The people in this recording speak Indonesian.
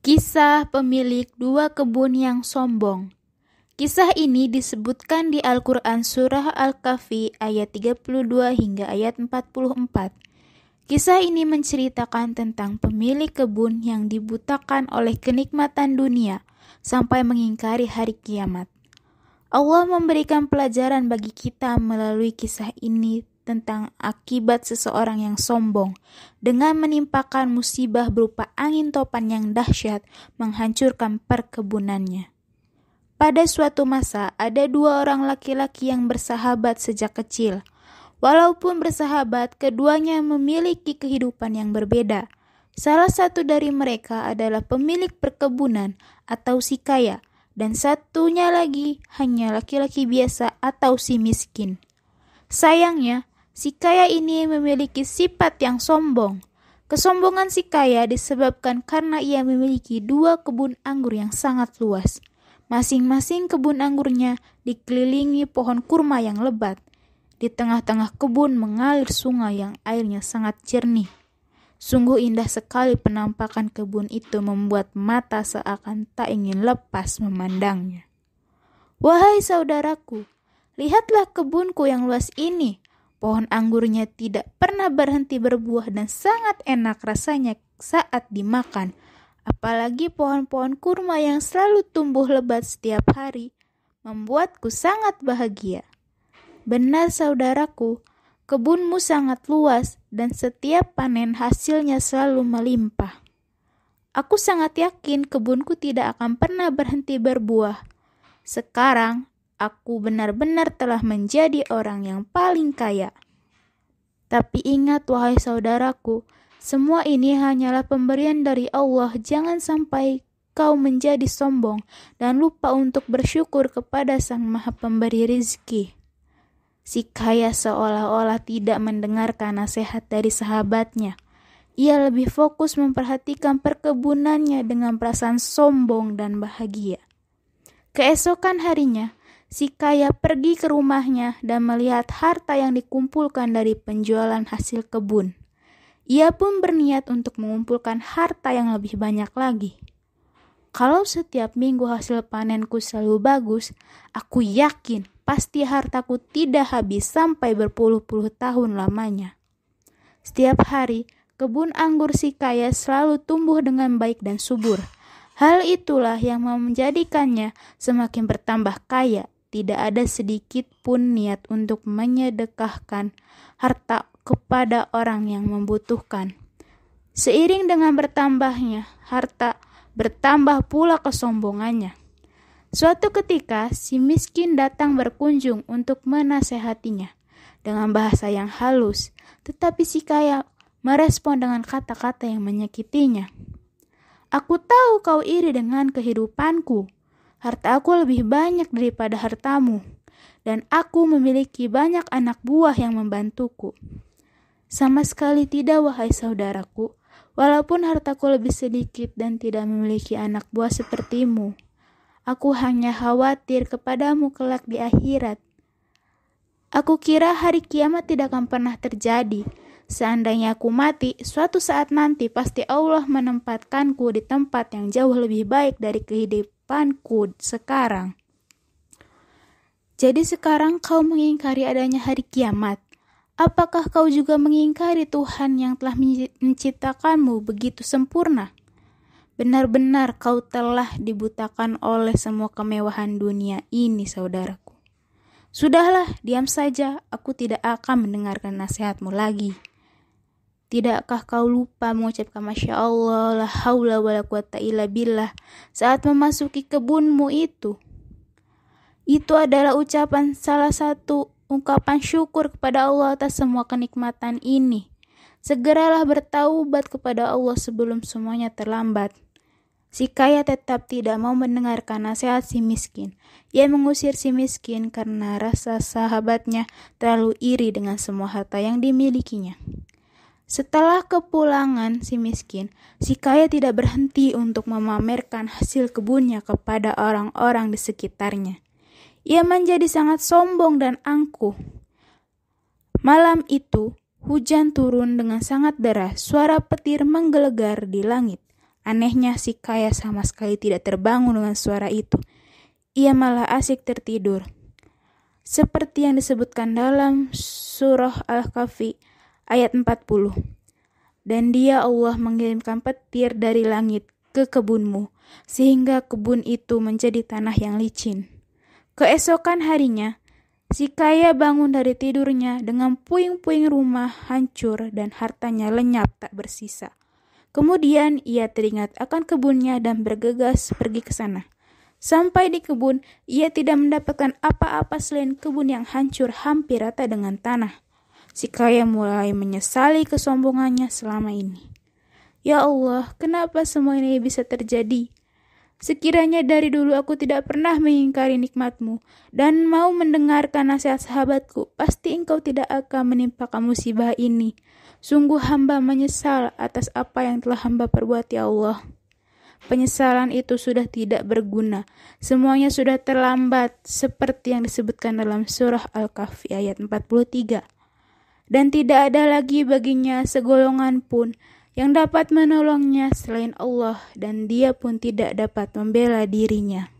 Kisah pemilik dua kebun yang sombong. Kisah ini disebutkan di Al-Quran Surah Al-Kahfi ayat 32 hingga ayat 44. Kisah ini menceritakan tentang pemilik kebun yang dibutakan oleh kenikmatan dunia sampai mengingkari hari kiamat. Allah memberikan pelajaran bagi kita melalui kisah ini tentang akibat seseorang yang sombong dengan menimpakan musibah berupa angin topan yang dahsyat menghancurkan perkebunannya. Pada suatu masa, ada dua orang laki-laki yang bersahabat sejak kecil. Walaupun bersahabat, keduanya memiliki kehidupan yang berbeda. Salah satu dari mereka adalah pemilik perkebunan atau si kaya, dan satunya lagi hanya laki-laki biasa atau si miskin. Sayangnya, si kaya ini memiliki sifat yang sombong. Kesombongan si kaya disebabkan karena ia memiliki dua kebun anggur yang sangat luas. Masing-masing kebun anggurnya dikelilingi pohon kurma yang lebat. Di tengah-tengah kebun mengalir sungai yang airnya sangat jernih. Sungguh indah sekali penampakan kebun itu membuat mata seakan tak ingin lepas memandangnya. Wahai saudaraku, lihatlah kebunku yang luas ini. Pohon anggurnya tidak pernah berhenti berbuah dan sangat enak rasanya saat dimakan. Apalagi pohon-pohon kurma yang selalu tumbuh lebat setiap hari, membuatku sangat bahagia. Benar saudaraku, kebunmu sangat luas dan setiap panen hasilnya selalu melimpah. Aku sangat yakin kebunku tidak akan pernah berhenti berbuah. Sekarang, aku benar-benar telah menjadi orang yang paling kaya. Tapi ingat wahai saudaraku, semua ini hanyalah pemberian dari Allah. Jangan sampai kau menjadi sombong dan lupa untuk bersyukur kepada Sang Maha Pemberi Rizki. Si kaya seolah-olah tidak mendengarkan nasihat dari sahabatnya. Ia lebih fokus memperhatikan perkebunannya dengan perasaan sombong dan bahagia. Keesokan harinya, si kaya pergi ke rumahnya dan melihat harta yang dikumpulkan dari penjualan hasil kebun. Ia pun berniat untuk mengumpulkan harta yang lebih banyak lagi. Kalau setiap minggu hasil panenku selalu bagus, aku yakin pasti hartaku tidak habis sampai berpuluh-puluh tahun lamanya. Setiap hari, kebun anggur si kaya selalu tumbuh dengan baik dan subur. Hal itulah yang menjadikannya semakin bertambah kaya. Tidak ada sedikit pun niat untuk menyedekahkan harta kepada orang yang membutuhkan. Seiring dengan bertambahnya harta, bertambah pula kesombongannya. Suatu ketika, si miskin datang berkunjung untuk menasehatinya dengan bahasa yang halus, tetapi si kaya merespon dengan kata-kata yang menyakitinya. Aku tahu kau iri dengan kehidupanku. Harta aku lebih banyak daripada hartamu, dan aku memiliki banyak anak buah yang membantuku. Sama sekali tidak, wahai saudaraku. Walaupun hartaku lebih sedikit dan tidak memiliki anak buah sepertimu, aku hanya khawatir kepadamu kelak di akhirat. Aku kira hari kiamat tidak akan pernah terjadi. Seandainya aku mati, suatu saat nanti pasti Allah menempatkanku di tempat yang jauh lebih baik dari kehidupanku sekarang. Jadi sekarang kau mengingkari adanya hari kiamat. Apakah kau juga mengingkari Tuhan yang telah menciptakanmu begitu sempurna? Benar-benar kau telah dibutakan oleh semua kemewahan dunia ini, saudaraku. Sudahlah, diam saja, aku tidak akan mendengarkan nasihatmu lagi. Tidakkah kau lupa mengucapkan Masya Allah, la haula wa la quwata illa billah saat memasuki kebunmu itu? Itu adalah salah satu ungkapan syukur kepada Allah atas semua kenikmatan ini. Segeralah bertaubat kepada Allah sebelum semuanya terlambat. Si kaya tetap tidak mau mendengarkan nasihat si miskin. Ia mengusir si miskin karena rasa sahabatnya terlalu iri dengan semua harta yang dimilikinya. Setelah kepulangan si miskin, si kaya tidak berhenti untuk memamerkan hasil kebunnya kepada orang-orang di sekitarnya. Ia menjadi sangat sombong dan angkuh. Malam itu, hujan turun dengan sangat deras. Suara petir menggelegar di langit. Anehnya si kaya sama sekali tidak terbangun dengan suara itu. Ia malah asik tertidur. Seperti yang disebutkan dalam surah Al-Kahfi ayat 40. Dan dia Allah mengirimkan petir dari langit ke kebunmu, sehingga kebun itu menjadi tanah yang licin. Keesokan harinya, si kaya bangun dari tidurnya dengan puing-puing rumah hancur dan hartanya lenyap tak bersisa. Kemudian ia teringat akan kebunnya dan bergegas pergi ke sana. Sampai di kebun, ia tidak mendapatkan apa-apa selain kebun yang hancur hampir rata dengan tanah. Si kaya mulai menyesali kesombongannya selama ini. Ya Allah, kenapa semua ini bisa terjadi? Sekiranya dari dulu aku tidak pernah mengingkari nikmat-Mu dan mau mendengarkan nasihat sahabatku, pasti Engkau tidak akan menimpakan musibah ini. Sungguh hamba menyesal atas apa yang telah hamba perbuat, ya Allah. Penyesalan itu sudah tidak berguna. Semuanya sudah terlambat, seperti yang disebutkan dalam surah Al-Kahfi ayat 43. Dan tidak ada lagi baginya segolongan pun yang dapat menolongnya selain Allah, dan dia pun tidak dapat membela dirinya.